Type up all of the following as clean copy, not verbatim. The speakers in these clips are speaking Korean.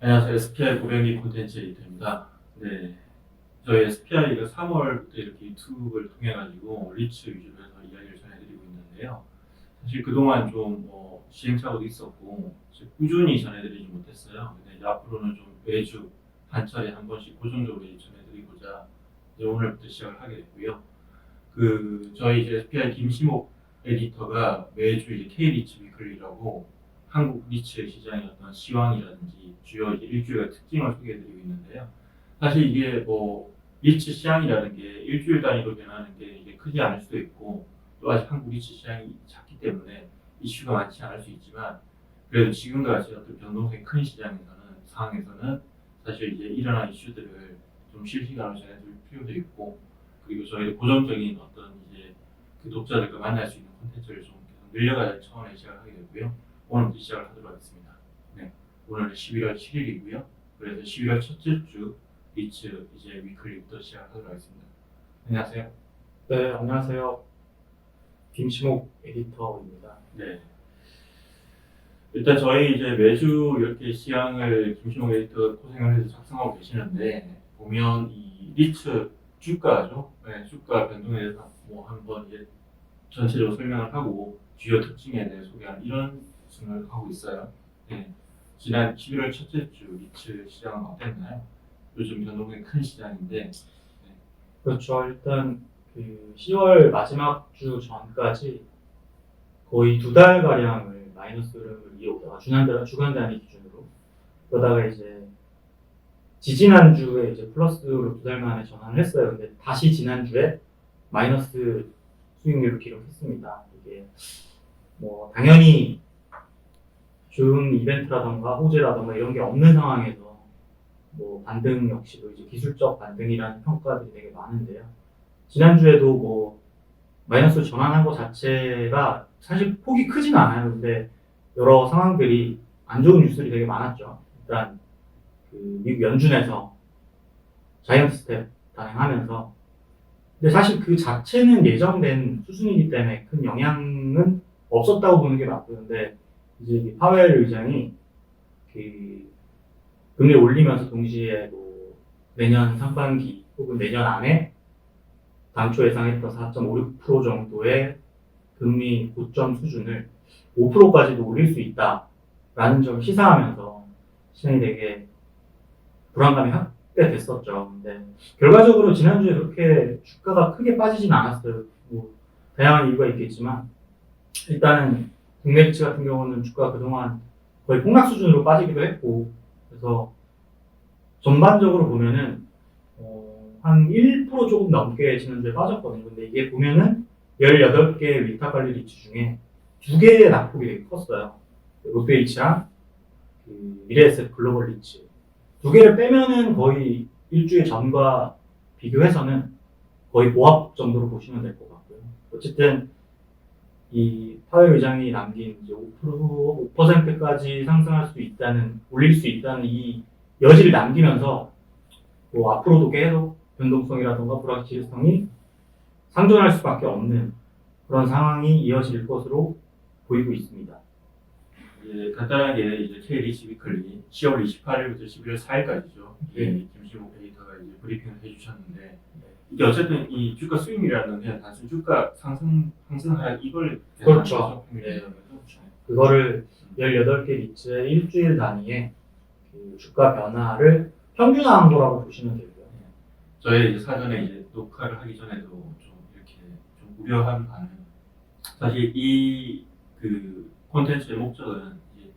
안녕하세요. SPI 고령기 콘텐츠 에디터입니다. 네, 저희 SPI가 3월부터 이렇게 유튜브를 통해 가지고 리츠 위주로 해서 이야기를 전해드리고 있는데요. 사실 그동안 좀뭐 시행착오도 있었고 꾸준히 전해드리지 못했어요. 근데 이제 앞으로는 좀 매주 한 차례 한 번씩 고정적으로 전해드리고자 이제 오늘부터 시작을 하게 됐고요. 저희 이제 SPI 김시목 에디터가 매주 이제 K-리츠 위클리라고 한국 리츠 시장의 어떤 시황이라든지 주요 이제 일주일의 특징을 소개해드리고 있는데요. 사실 이게 뭐 리츠 시장이라는 게 일주일 단위로 변하는 게 이게 크지 않을 수도 있고 또 아직 한국 리츠 시장이 작기 때문에 이슈가 많지 않을 수 있지만 그래도 지금과 같이 어떤 변동성이 큰 상황에서는 사실 이제 일어난 이슈들을 좀 실시간으로 전해드릴 필요도 있고 그리고 저희도 고정적인 어떤 이제 그 독자들과 만날 수 있는 콘텐츠를 좀 계속 늘려갈 차원의 시작을 하게 되고요. 오늘부터 시작을 하도록 하겠습니다. 네, 오늘은 11월 7일이고요. 그래서 11월 첫째 주 리츠 이제 위클리부터 시작하도록 하겠습니다. 안녕하세요. 네, 안녕하세요. 김시목 에디터입니다. 네. 일단 저희 이제 매주 이렇게 시향을 김시목 에디터 고생을 해서 작성하고 계시는데 보면 이 리츠 주가죠. 네, 주가 변동에 대해서 뭐 한번 이제 전체적으로 설명을 하고 주요 특징에 대해 소개하는 이런 순을 하고 있어요. 네. 지난 11월 첫째 주 리츠 시장은 어땠나요? 요즘 변동성이 큰 시장인데. 네. 그렇죠. 일단 그 10월 마지막 주 전까지 거의 2달 가량을 마이너스 흐름을 이어오다가 주간 단위 기준으로 그러다가 이제 지지난 주에 이제 플러스로 2달 만에 전환을 했어요. 근데 다시 지난 주에 마이너스 수익률을 기록했습니다. 이게 뭐 당연히 준 이벤트라던가 호재라던가 이런 게 없는 상황에서 뭐 반등 역시도 이제 기술적 반등이라는 평가들이 되게 많은데요. 지난주에도 뭐 마이너스 전환한 것 자체가 사실 폭이 크진 않아요. 근데 여러 상황들이 안 좋은 뉴스들이 되게 많았죠. 일단 그 미국 연준에서 자이언트 스텝 단행하면서 근데 사실 그 자체는 예정된 수준이기 때문에 큰 영향은 없었다고 보는 게 맞고요. 근데 이제 파웰 의장이 그 금리를 올리면서 동시에 뭐 내년 상반기 혹은 내년 안에 당초 예상했던 4.56% 정도의 금리 고점 수준을 5%까지도 올릴 수 있다라는 점을 시사하면서 시장이 되게 불안감이 확대됐었죠. 근데 결과적으로 지난주에 그렇게 주가가 크게 빠지진 않았어요. 뭐 다양한 이유가 있겠지만 일단은 국내 리츠 같은 경우는 주가가 그동안 거의 폭락 수준으로 빠지기도 했고 그래서 전반적으로 보면은 한 1% 조금 넘게 지난주에 빠졌거든요. 근데 이게 보면은 18개 위탁 관리 리츠 중에 2개의 낙폭이 되게 컸어요. 롯데리츠랑 그 미래에셋 글로벌 리츠. 2개를 빼면은 거의 일주일 전과 비교해서는 거의 보합 정도로 보시면 될 것 같고요. 어쨌든 이 파웰 의장이 남긴 이제 5%까지 상승할 수 있다는, 올릴 수 있다는 이 여지를 남기면서 뭐 앞으로도 계속 변동성이라던가 불확실성이 상존할 수밖에 없는 그런 상황이 이어질 것으로 보이고 있습니다. 이제 간단하게 이제 K-리츠 위클리 10월 28일부터 11월 4일까지죠. 네. 김시목 에디터가 이제 브리핑을 해주셨는데 이게 어쨌든 이 주가 수익률이라는 건 그냥 단순 주가 상승할 이걸 그렇죠. 네. 그거를 18개 리츠의 일주일 단위의 그 주가 변화를 평균화한 거라고 보시면 되고요. 저희 이제 사전에 이제 녹화를 하기 전에도 좀 이렇게 좀 우려한 바는 사실 이 그 콘텐츠의 목적은 이제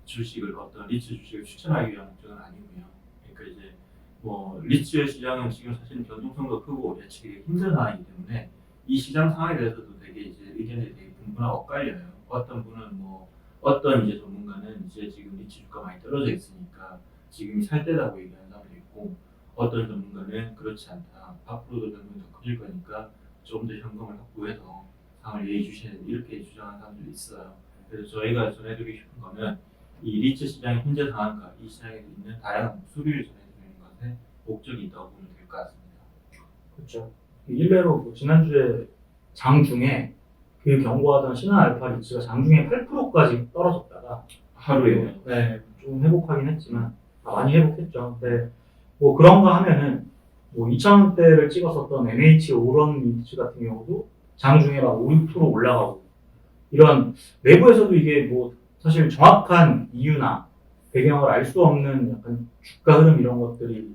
주식을 어떤 리츠 주식을 추천하기 위한 목적은 아니고요. 그러니까 이제 뭐 리츠 시장은 지금 사실 변동성도 크고 예측이 힘든 상황이기 때문에 이 시장 상황에 대해서도 되게 이제 의견이 되게 분분하고 엇갈려요. 어떤 분은 뭐 어떤 이제 전문가는 이제 지금 리츠 주가 많이 떨어져 있으니까 지금이 살 때라고 얘기하는 사람도 있고 어떤 전문가는 그렇지 않다. 앞으로도 변동이 더 커질 거니까 좀 더 현금을 확보해서 상을 예의주시는 이렇게 주장하는 사람들이 있어요. 그래서 저희가 전해드리고 싶은 거는 이 리츠 시장의 현재 상황과 이 시장에 있는 다양한 목소리를 전해드리는 것에 목적이 있다고 보면 될 것 같습니다. 그렇죠. 일례로 뭐 지난주에 장중에 그 경고하던 신한 알파 리츠가 장중에 8%까지 떨어졌다가 하루에 네, 좀 회복하긴 했지만 많이 회복했죠. 근데 뭐 그런 거 하면은 뭐 2,000원대를 찍었었던 NH 오런 민츠 같은 경우도 장중에 막 5, 6% 올라가고 이런 내부에서도 이게 뭐 사실 정확한 이유나 배경을 알 수 없는 약간 주가 흐름 이런 것들이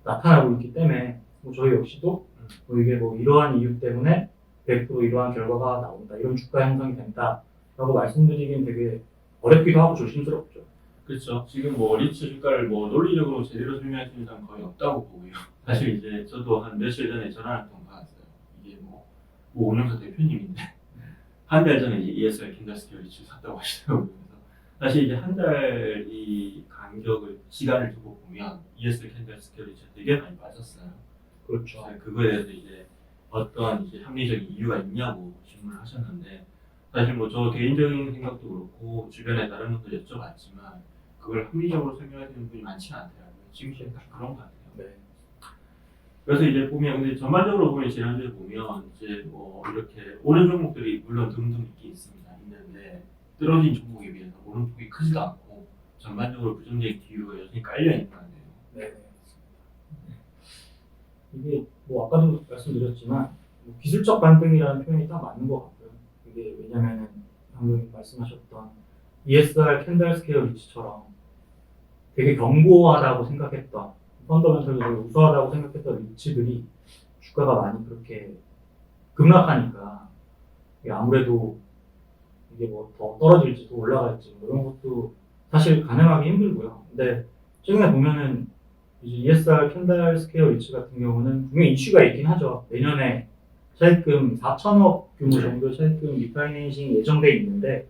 나타나고 있기 때문에 뭐 저희 역시도 뭐 이게 뭐 이러한 이유 때문에 100% 이러한 결과가 나온다, 이런 주가 형성이 된다라고 말씀드리기는 되게 어렵기도 하고 조심스럽죠. 그렇죠. 지금 뭐 리츠 주가를 뭐 논리적으로 제대로 설명할 수 있는 사람 거의 없다고 보고요. 사실 이제 저도 한 며칠 전에 전화 한 통 받았어요. 이게 뭐 오은영사 대표님인데 한 달 전에 이제 ESR 캔들스퀘어 리츠 샀다고 하시더라고요. 그래서 사실 이제 한 달 이 간격을 시간을 두고 보면 ESR 캔들스퀘어 리츠 되게 많이 빠졌어요. 그렇죠. 그래서 그거에 대해서 이제 어떤 이제 합리적인 이유가 있냐고 질문을 하셨는데 사실 뭐 저 개인적인 생각도 그렇고 주변에 다른 분들 여쭤봤지만 그걸 합리적으로 설명하시는 분이 많지는 않더라고요. 지금 시간 딱 그런 것 같아요. 네. 그래서 이제 보면 근데 전반적으로 보면 지난주에 보면 이제 뭐 이렇게 오른 종목들이 물론 둥둥 있긴 있는데 떨어진 종목에 비해서 오른 폭이 크지도 않고 전반적으로 부정적인 기류가 여전히 깔려 있는 것 같아요. 네. 이게 뭐 아까도 말씀드렸지만 뭐 기술적 반등이라는 표현이 딱 맞는 것 같고요. 이게 왜냐면은 방금 말씀하셨던 ESR 캔들스퀘어 리츠처럼 되게 견고하다고 생각했던 펀더멘털도 되게 우수하다고 생각했던 리츠들이 주가가 많이 그렇게 급락하니까 이게 아무래도 이게 뭐 더 떨어질지 더 올라갈지 뭐 이런 것도 사실 가능하기 힘들고요. 근데 최근에 보면은 이제 ESR 캔들스퀘어 리츠 같은 경우는 분명히 이슈가 있긴 하죠. 내년에 차입금 4천억 규모 정도 차입금 리파이낸싱이 예정돼 있는데,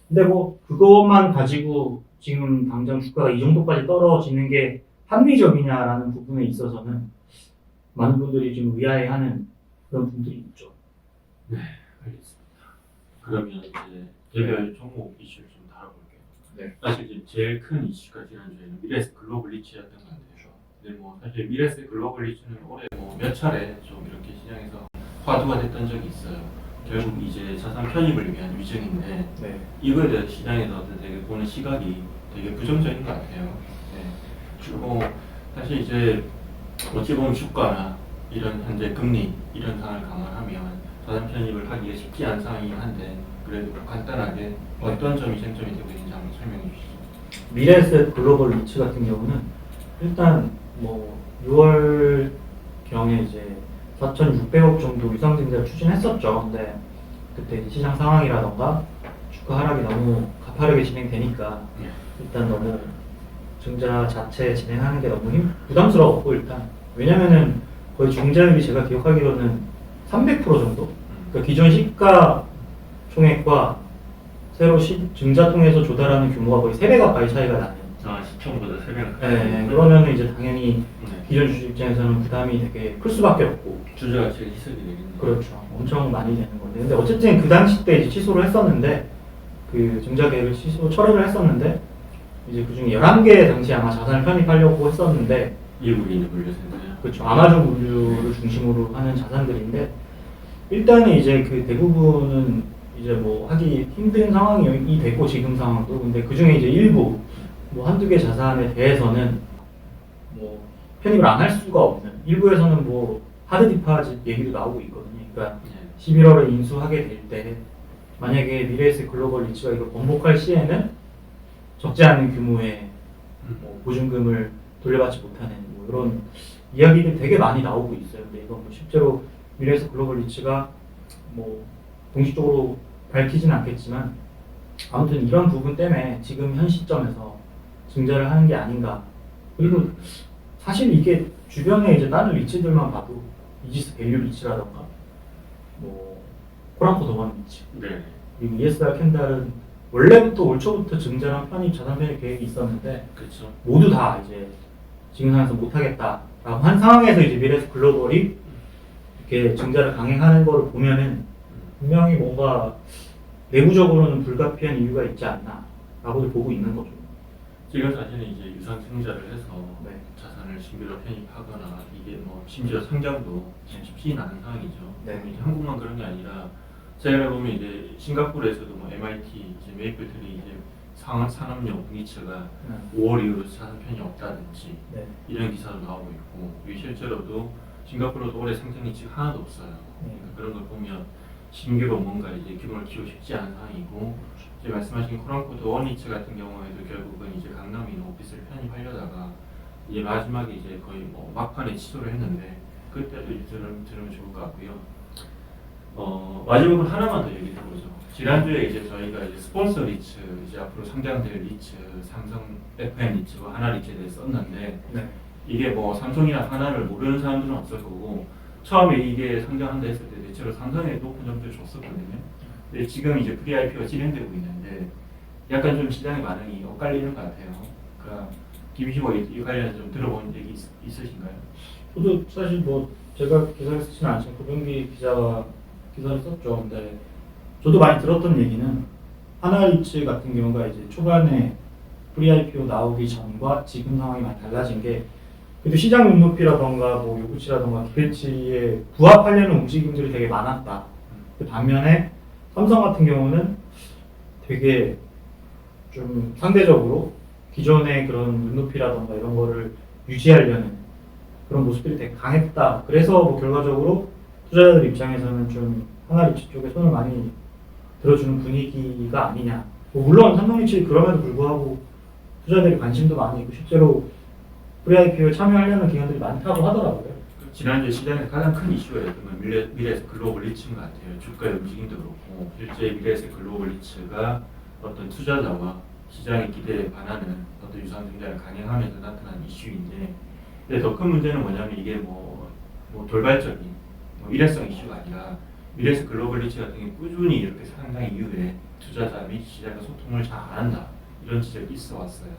근데 뭐 그것만 가지고 지금 당장 주가가 이 정도까지 떨어지는 게 합리적이냐라는 부분에 있어서는 많은 분들이 좀 의아해하는 그런 분들이 있죠. 네, 알겠습니다. 그러면 이제 개별 종목 이슈를 좀 다뤄볼게요. 네. 사실 이제 제일 큰 이슈가 지난주에는 미래에셋 글로벌 리츠였던 것 같아요. 근데 뭐 사실 미래에셋 글로벌 리츠는 올해 뭐 몇 차례 좀 이렇게 시장에서 화두가 됐던 적이 있어요. 결국 이제 자산 편입을 위한 위증인데 네. 이거에 대해서 시장에서 되게 보는 시각이 되게 부정적인 것 같아요. 네. 그리고 사실 이제 어찌 보면 주가나 이런 현재 금리 이런 상황을 감안하면 자산 편입을 하기가 쉽지 않은 상황이긴 한데 그래도 간단하게 어떤 점이 쟁점이 되고 있는지 한번 설명해 주시죠. 미래에셋 글로벌 리츠 같은 경우는 일단 뭐 6월 경에 이제 4,600억 정도 유상증자를 추진했었죠. 근데 그때 이제 시장 상황이라던가 주가 하락이 너무 가파르게 진행되니까 일단 너무 증자 자체 진행하는 게 너무 부담스러웠고, 일단 왜냐면은 거의 중자율이 제가 기억하기로는 300% 정도? 그러니까 기존 시가 총액과 새로 증자 통해서 조달하는 규모가 거의 3배 가까이 차이가 나는. 시총보다 3배가. 네, 그러면은 이제 당연히 네. 기존 주주 입장에서는 부담이 되게 클 수밖에 없고. 주주 가치가 희석이 되겠네요. 그렇죠. 엄청 많이 되는 건데. 근데 어쨌든 그 당시 때 이제 취소를 했었는데, 그 증자 계획을 처리를 했었는데, 이제 그 중에 11개 당시 아마 자산을 편입하려고 했었는데, 미국이 이제 물려서요. 그렇죠. 아마존 물류를 중심으로 하는 자산들인데, 일단은 이제 그 대부분은 이제 뭐 하기 힘든 상황이 되고, 지금 상황도. 근데 그 중에 이제 일부, 뭐 한두 개 자산에 대해서는 뭐 편입을 안 할 수가 없는, 일부에서는 뭐 하드 디파짓 얘기도 나오고 있거든요. 그러니까 11월에 인수하게 될 때 만약에 미래에셋 글로벌 리츠가 이걸 번복할 시에는 적지 않은 규모의 뭐 보증금을 돌려받지 못하는 뭐 이런 이야기들이 되게 많이 나오고 있어요. 근데 이건 뭐 실제로 미래에셋 글로벌 리츠가 뭐 공식적으로 밝히진 않겠지만 아무튼 이런 부분 때문에 지금 현 시점에서 증자를 하는 게 아닌가. 그리고 사실 이게 주변에 이제 다른 리츠들만 봐도 이지스 밸류 리츠라던가 뭐 코랑코 더원 리츠, 네. 그리고 ESR 캔달은 원래부터 올 초부터 증자랑 편입, 자산 편입 계획이 있었는데 그렇죠. 모두 다 이제 지금 상황에서 못하겠다라고 한 상황에서 이제 미래에셋 글로벌이 이렇게 증자를 강행하는 거를 보면은 분명히 뭔가 내부적으로는 불가피한 이유가 있지 않나라고도 보고 있는 거죠. 지금 사실은 이제 유상증자를 해서 네. 자산을 신규로 편입하거나 이게 뭐 심지어 상장도 쉽지 않은 상황이죠. 네. 이제 한국만 그런 게 아니라 최근에 보면 이제 싱가포르에서도 뭐 MIT, 이제 메이플 트리 이제 산업용 리츠가 네. 5월 이후로 사상편이 없다든지 네. 이런 기사도 나오고 있고 그리고 실제로도 싱가포르도 올해 상장 리츠가 하나도 없어요. 그러니까 그런 걸 보면 신규로 뭔가 이제 규모를 키우기 쉽지 않은 상황이고 이제 말씀하신 코랑코드 원리츠 같은 경우에도 결국은 이제 강남에 있는 오피스를 편입하려다가 이제 마지막에 이제 거의 뭐 막판에 취소를 했는데 그때도 이제 들으면 좋을 것 같고요. 마지막으로 하나만 더 얘기해 보죠. 지난주에 이제 저희가 이제 스폰서 리츠, 이제 앞으로 상장될 리츠, 삼성 FM 리츠와 하나 리츠에 대해 썼는데 네. 이게 뭐 삼성이나 하나를 모르는 사람들은 없을 거고 처음에 이게 상장한다 했을 때 대체로 삼성에 높은 점수를 줬었거든요. 근데 지금 이제 프리-IPO가 진행되고 있는데 약간 좀 시장의 반응이 엇갈리는 것 같아요. 그러니까 김희호 이 관련해서 좀 들어본 얘기 있으신가요? 저도 사실 뭐 제가 기사를 쓰지는 않지만 고병기 기자가 기사를 썼죠. 근데 저도 많이 들었던 얘기는 하나리츠 같은 경우가 이제 초반에 프리-IPO 나오기 전과 지금 상황이 많이 달라진 게 그래도 시장 눈높이라던가 뭐 요구치라던가 기대치에 부합하려는 움직임들이 되게 많았다. 그 반면에 삼성 같은 경우는 되게 좀 상대적으로 기존의 그런 눈높이라던가 이런 거를 유지하려는 그런 모습들이 되게 강했다. 그래서 뭐 결과적으로 투자자들 입장에서는 좀 하나리츠 쪽에 손을 많이 들어주는 분위기가 아니냐. 뭐 물론 삼성리츠 그럼에도 불구하고 투자자들이 관심도 많이 있고 실제로 프리-IPO에 참여하려는 기관들이 많다고 하더라고요. 지난주 시장에서 가장 큰 이슈였던 건 미래에셋 글로벌 리츠인 것 같아요. 주가의 움직임도 그렇고 실제 미래에셋 글로벌 리츠가 어떤 투자자와 시장의 기대에 반하는 어떤 유상 증자를 강행하면서 나타난 이슈인데 근데 더 큰 문제는 뭐냐면 이게 뭐 돌발적인 일회성 이슈가 아니라 미래에셋 글로벌 리츠 같은 경우 꾸준히 이렇게 상장 이후에 투자자 및 시장과 소통을 잘 안 한다 이런 지적이 있어 왔어요.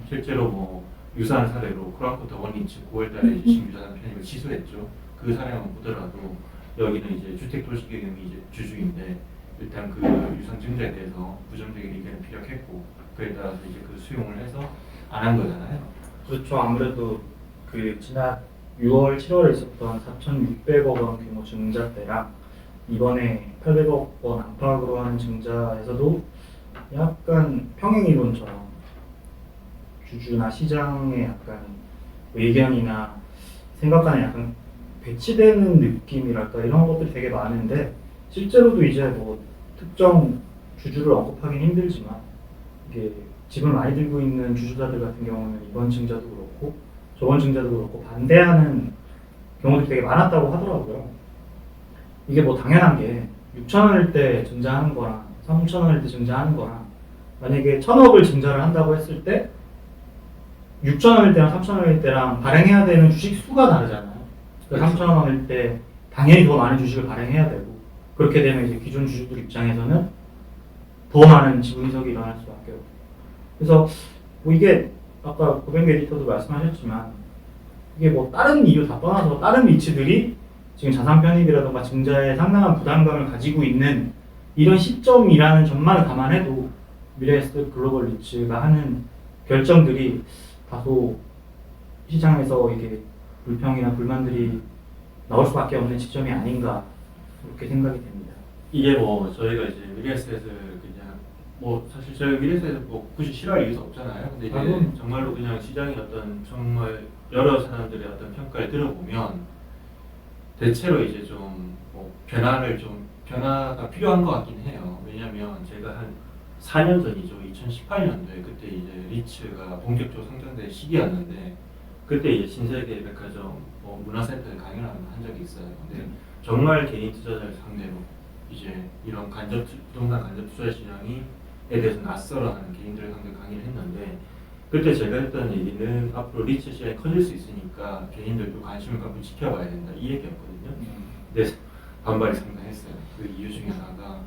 실제로 뭐 유사한 사례로 코랑코드 원리츠 9월달에 신규자산 편입을 취소했죠. 그 사례만 보더라도 여기는 이제 주택도시계획이 이제 주주인데 일단 그 유상 증자에 대해서 부정적인 의견이 피력했고 그에 따라서 이제 그 수용을 해서 안 한 거잖아요. 그렇죠. 아무래도 그 지난 6월, 7월에 있었던 4,600억 원 규모 증자 때랑 이번에 800억 원 안팎으로 하는 증자에서도 약간 평행이론처럼 주주나 시장의 약간 의견이나 생각과는 약간 배치되는 느낌이랄까 이런 것들이 되게 많은데 실제로도 이제 뭐 특정 주주를 언급하기는 힘들지만 이게 집을 많이 들고 있는 주주자들 같은 경우는 이번 증자도 그렇고 저번 증자도 그렇고 반대하는 경우도 되게 많았다고 하더라고요. 이게 뭐 당연한 게 6,000원일 때 증자하는 거랑 3,000원일 때 증자하는 거랑 만약에 1,000억을 증자를 한다고 했을 때 6,000원일 때랑 3,000원일 때랑 발행해야 되는 주식 수가 다르잖아요. 그러니까 3,000원일 때 당연히 더 많은 주식을 발행해야 되고 그렇게 되면 이제 기존 주주들 입장에서는 더 많은 지분 이석이 일어날 수밖에 없고 그래서 뭐 이게 아까 고병기 에디터도 말씀하셨지만 이게 뭐 다른 이유 다 떠나서 다른 리츠들이 지금 자산 편입이라던가 증자에 상당한 부담감을 가지고 있는 이런 시점이라는 점만 감안해도 미래에셋 글로벌 리츠가 하는 결정들이 다소 시장에서 이게 불평이나 불만들이 나올 수밖에 없는 시점이 아닌가 그렇게 생각이 됩니다. 이게 뭐 저희가 이제 미래에셋을 그냥 뭐 사실 저희 미래에셋을 뭐 굳이 싫어할 이유도 없잖아요. 근데 이제 정말로 그냥 시장의 어떤 정말 여러 사람들의 어떤 평가를 들어보면 대체로 이제 좀 뭐 변화가 필요한 것 같긴 해요. 왜냐하면 제가 한 4년 전이죠. 2018년도에 그때 이제 리츠가 본격적으로 상장될 시기였는데 그때 이제 신세계 백화점 뭐 문화센터에 강연을 한 적이 있어요. 근데 정말 개인 투자자를 상대로 이제 이런 부동산 간접 투자 시장에 대해서 낯설어하는 개인들을 상대로 강의를 했는데 그때 제가 했던 얘기는 앞으로 리츠 시장이 커질 수 있으니까 개인들도 관심을 갖고 지켜봐야 된다 이 얘기였거든요. 근데 반발이 상당했어요. 그 이유 중에 하나가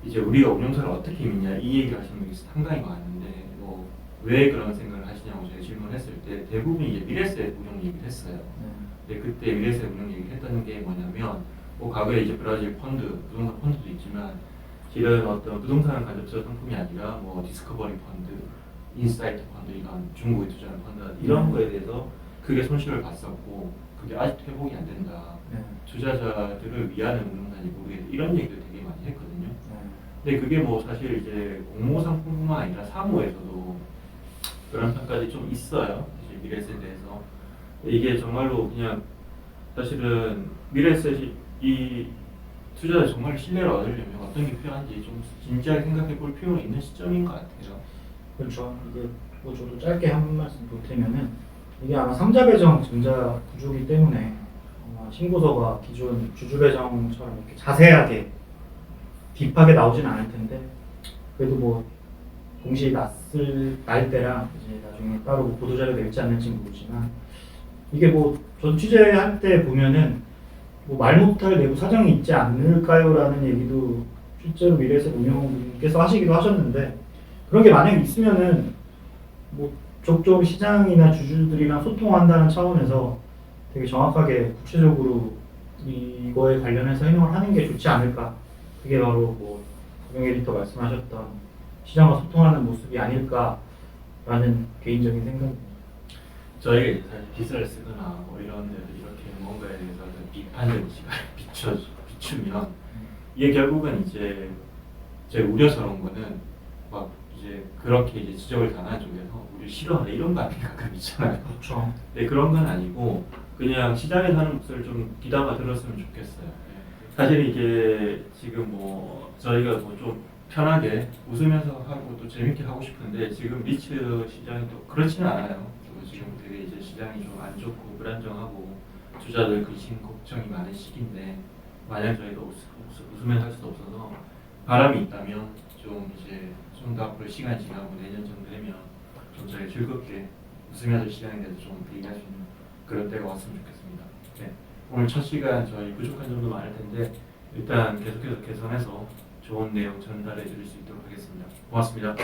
이제 우리가 운용사를 어떻게 믿냐 이 얘기를 하시는 분이 상당히 많은데 뭐 왜 그런 생각을 하시냐고 제가 질문했을 때 대부분이 이제 미래에셋 운용 얘기를 했어요. 근데 그때 미래에셋 운용 얘기를 했던 게 뭐냐면 뭐 과거에 이제 브라질 펀드, 부동산 펀드도 있지만 이런 어떤 부동산 간접 투자 상품이 아니라 뭐 디스커버리 펀드, 인사이트 펀드 이런 중국에 투자하는 펀드 이런 거에 대해서 크게 손실을 봤었고 그게 아직도 회복이 안 된다. 투자자들을 위하는 운용사인지 모르겠다 이런 얘기도 되게 많이 했거든요. 근데 그게 뭐 사실 이제 공모 상품뿐만 아니라 사무에서도 그런 평가들이 좀 있어요. 이제 미래에셋에 대해서. 이게 정말로 그냥 사실은 미래에셋이 이 투자자 정말 신뢰를 얻으려면 어떤 게 필요한지 좀 진지하게 생각해 볼 필요가 있는 시점인 것 같아요. 그렇죠. 이게 뭐 저도 짧게 한 말씀 보태면은 이게 아마 삼자 배정 증자 구조기 때문에 아마 신고서가 기존 주주 배정처럼 이렇게 자세하게 딥하게 나오진 않을 텐데 그래도 뭐 공시 날 때랑 이제 나중에 따로 뭐 보도자료 낼지 안 낼지 모르지만 이게 뭐 전 취재할 때 보면은 뭐 말 못할 내부 사정이 있지 않을까요라는 얘기도 실제로 미래에셋 운영님께서 하시기도 하셨는데 그런 게 만약에 있으면은 뭐 적극적으로 시장이나 주주들이랑 소통한다는 차원에서 되게 정확하게 구체적으로 이거에 관련해서 해명을 하는 게 좋지 않을까. 그게 바로 뭐 고용 에디터 말씀하셨던 시장과 소통하는 모습이 아닐까라는 개인적인 생각입니다. 저희가 이제 사실 기사를 쓰거나 뭐 이런 데서 이렇게 뭔가에 대해서 비판적인 시각을 비추면 이게 결국은 이제 제 우려스러운 거는 막 이제 그렇게 이제 지적을 당한 쪽에서 우리 싫어하네 이런 반응이 가끔 있잖아요. 그렇죠. 네, 그런 건 아니고 그냥 시장에서 하는 목소리를 좀 귀담아 들었으면 좋겠어요. 예. 사실 이게 지금 뭐 저희가 뭐 좀 편하게 웃으면서 하고 또 재밌게 하고 싶은데 지금 리츠 시장이 또 그렇지는 않아요. 또 지금 되게 이제 시장이 좀 안 좋고 불안정하고 투자들 근심 걱정이 많은 시기인데 만약 저희가 웃으면서 할 수도 없어서 바람이 있다면 좀 이제 좀 더 앞으로 시간이 지나고 내년 정도 되면 좀 저희 즐겁게 웃으면서 시장에 대해서 좀 얘기할 수 있는 그런 때가 왔으면 좋겠습니다. 네. 오늘 첫 시간 저희 부족한 점도 많을 텐데 일단 계속해서 개선해서 좋은 내용 전달해 드릴 수 있도록 하겠습니다. 고맙습니다.